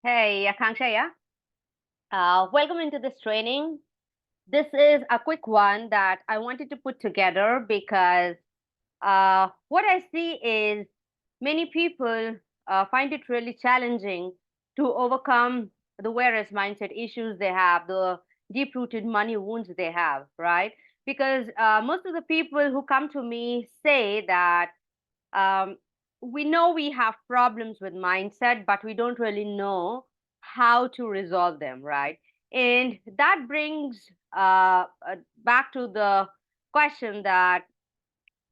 Hey, Akanksha, yeah. Welcome into this training. This is a quick one that I wanted to put together because what I see is many people find it really challenging to overcome the whereas mindset issues they have, the deep-rooted money wounds they have, right? Because most of the people who come to me say that um, we know we have problems with mindset, but we don't really know how to resolve them, right? And that brings back to the question that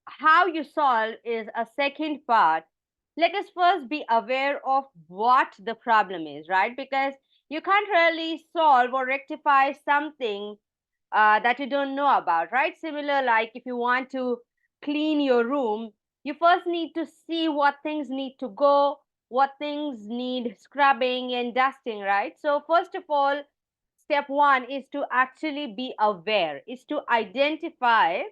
how you solve is a second part. Let us first be aware of what the problem is, right? Because you can't really solve or rectify something that you don't know about, right? Similar, like if you want to clean your room, you first need to see what things need to go, what things need scrubbing and dusting, right? So, first of all, step one is to actually be aware, is to identify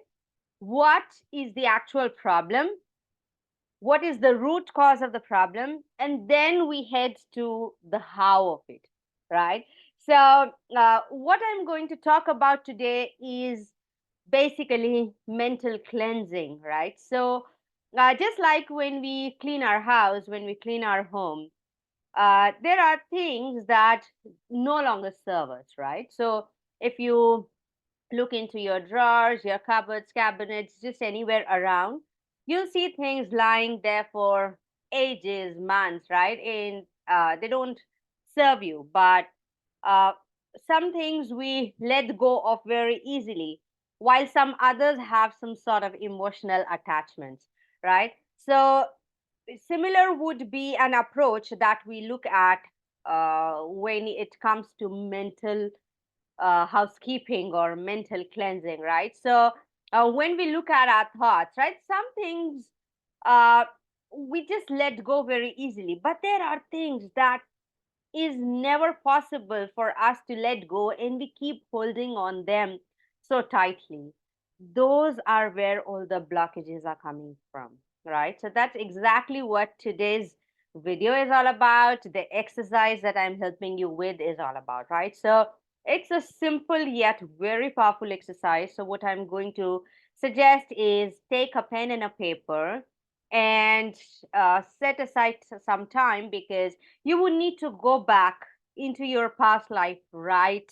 what is the actual problem, what is the root cause of the problem, and then we head to the how of it, right? So what I'm going to talk about today is basically mental cleansing, right? So just like when we clean our house, when we clean our home, there are things that no longer serve us, right? So if you look into your drawers, your cupboards, cabinets, just anywhere around, you'll see things lying there for ages, months, right? And they don't serve you. But uh, some things we let go of very easily, while some others have some sort of emotional attachments, right? So, similar would be an approach that we look at when it comes to mental housekeeping or mental cleansing, right? So when we look at our thoughts, right, some things uh, we just let go very easily, but there are things that is never possible for us to let go, and we keep holding on them so tightly. Those are where all the blockages are coming from, right? So that's exactly what today's video is all about. The exercise that I'm helping you with is all about, right? So it's a simple yet very powerful exercise. So what I'm going to suggest is take a pen and a paper and set aside some time, because you would need to go back into your past life, right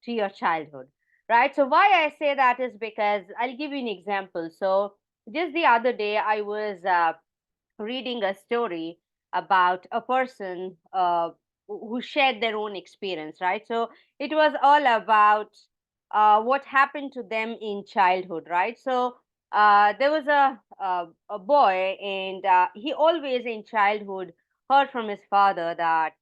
to your childhood, right? So why I say that is because I'll give you an example. So just the other day I was reading a story about a person who shared their own experience, right? So it was all about what happened to them in childhood, right? So there was a boy, and he always in childhood heard from his father that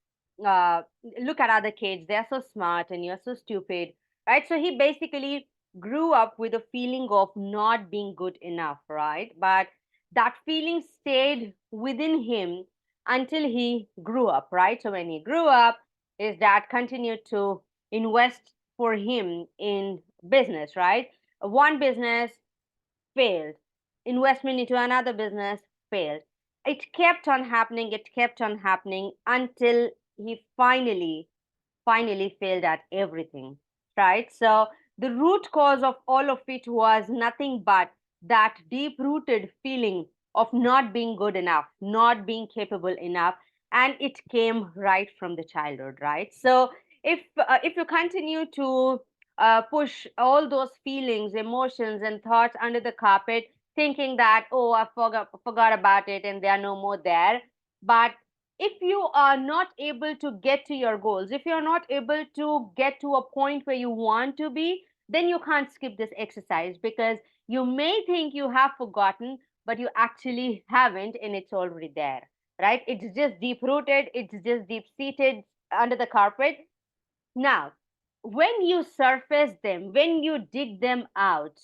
uh, look at other kids, they're so smart and you're so stupid, right? So he basically grew up with a feeling of not being good enough, right? But that feeling stayed within him until he grew up, right? So when he grew up, his dad continued to invest for him in business, right? One business failed, investment into another business failed. It kept on happening, it kept on happening until he finally failed at everything, right? So the root cause of all of it was nothing but that deep rooted feeling of not being good enough, not being capable enough. And it came right from the childhood, right? So if you continue to push all those feelings, emotions, and thoughts under the carpet, thinking that, oh, forgot about it and they are no more there. But if you are not able to get to your goals, if you're not able to get to a point where you want to be, then you can't skip this exercise, because you may think you have forgotten, but you actually haven't, and it's already there, right? It's just deep rooted, it's just deep seated under the carpet. Now, when you surface them, when you dig them out,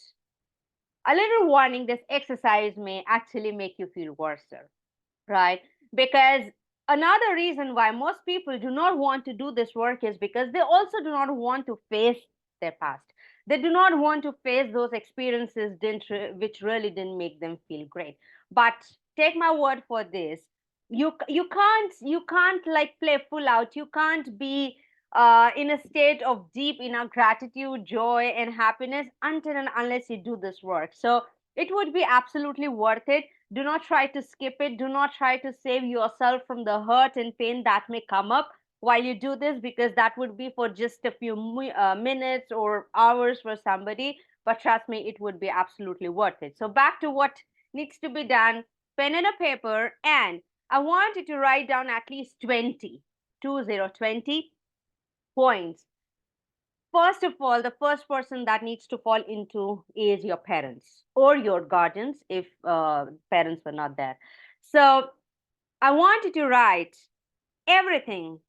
a little warning, this exercise may actually make you feel worse, right? Because another reason why most people do not want to do this work is because they also do not want to face their past. They do not want to face those experiences which really didn't make them feel great. But take my word for this, you can't like play full out. You can't be in a state of deep inner gratitude, joy, and happiness until and unless you do this work. So it would be absolutely worth it. Do not try to skip it. Do not try to save yourself from the hurt and pain that may come up while you do this, because that would be for just a few minutes or hours for somebody. But trust me, it would be absolutely worth it. So back to what needs to be done: pen and a paper, and I want you to write down at least 20 points. First of all, the first person that needs to fall into is your parents or your guardians if parents were not there. So I want you to write everything,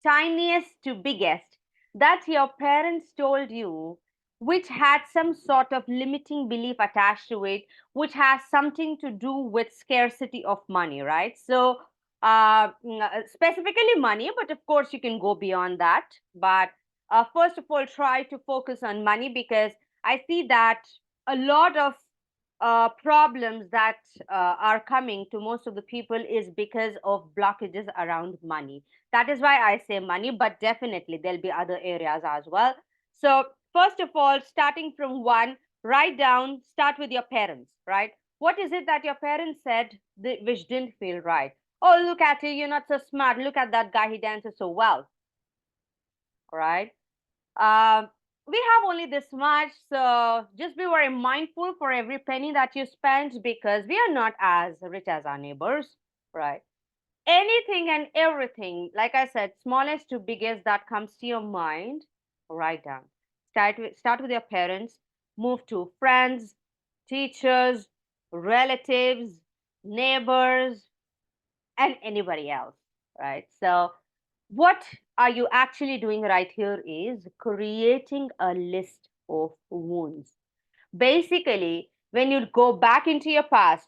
tiniest to biggest, that your parents told you, which had some sort of limiting belief attached to it, which has something to do with scarcity of money, right? So, specifically money, but of course, you can go beyond that. But first of all, try to focus on money, because I see that a lot of problems that are coming to most of the people is because of blockages around money. That is why I say money, but definitely there'll be other areas as well. So, first of all, starting from one, write down, start with your parents, right? What is it that your parents said which didn't feel right? Oh, look at you, you're not so smart. Look at that guy, he dances so well, right? Um, we have only this much, so just be very mindful for every penny that you spend, because we are not as rich as our neighbors, right? Anything and everything, like I said, smallest to biggest that comes to your mind, write down. Start with your parents, move to friends, teachers, relatives, neighbors, and anybody else, right? So, what are you actually doing right here is creating a list of wounds. Basically, when you go back into your past,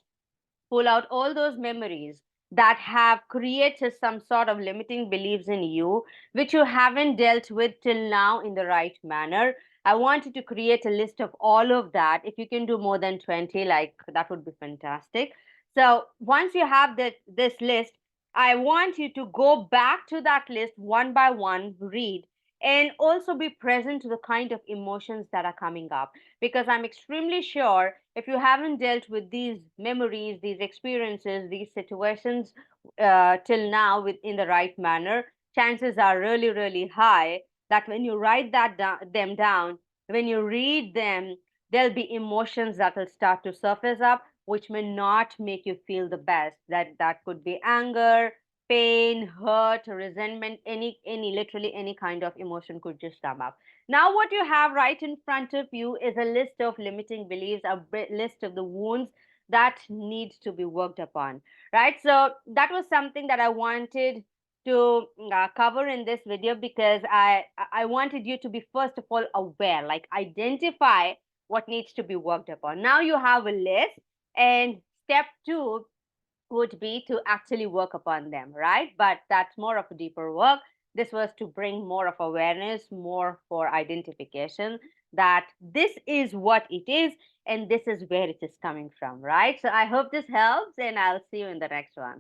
pull out all those memories that have created some sort of limiting beliefs in you, which you haven't dealt with till now in the right manner. I want you to create a list of all of that. If you can do more than 20, like that would be fantastic. So once you have this list, I want you to go back to that list one by one, read, and also be present to the kind of emotions that are coming up, because I'm extremely sure if you haven't dealt with these memories, these experiences, these situations till now in the right manner, chances are really, really high that when you write them down, when you read them, there'll be emotions that will start to surface up, which may not make you feel the best. That could be anger, pain, hurt, resentment, any literally any kind of emotion could just come up. Now, what you have right in front of you is a list of limiting beliefs, a list of the wounds that need to be worked upon, right? So, that was something that I wanted to cover in this video, because I wanted you to be first of all aware, like identify what needs to be worked upon. Now you have a list, and step two would be to actually work upon them, right? But that's more of a deeper work. This was to bring more of awareness, more for identification that this is what it is and this is where it is coming from, right? So I hope this helps, and I'll see you in the next one.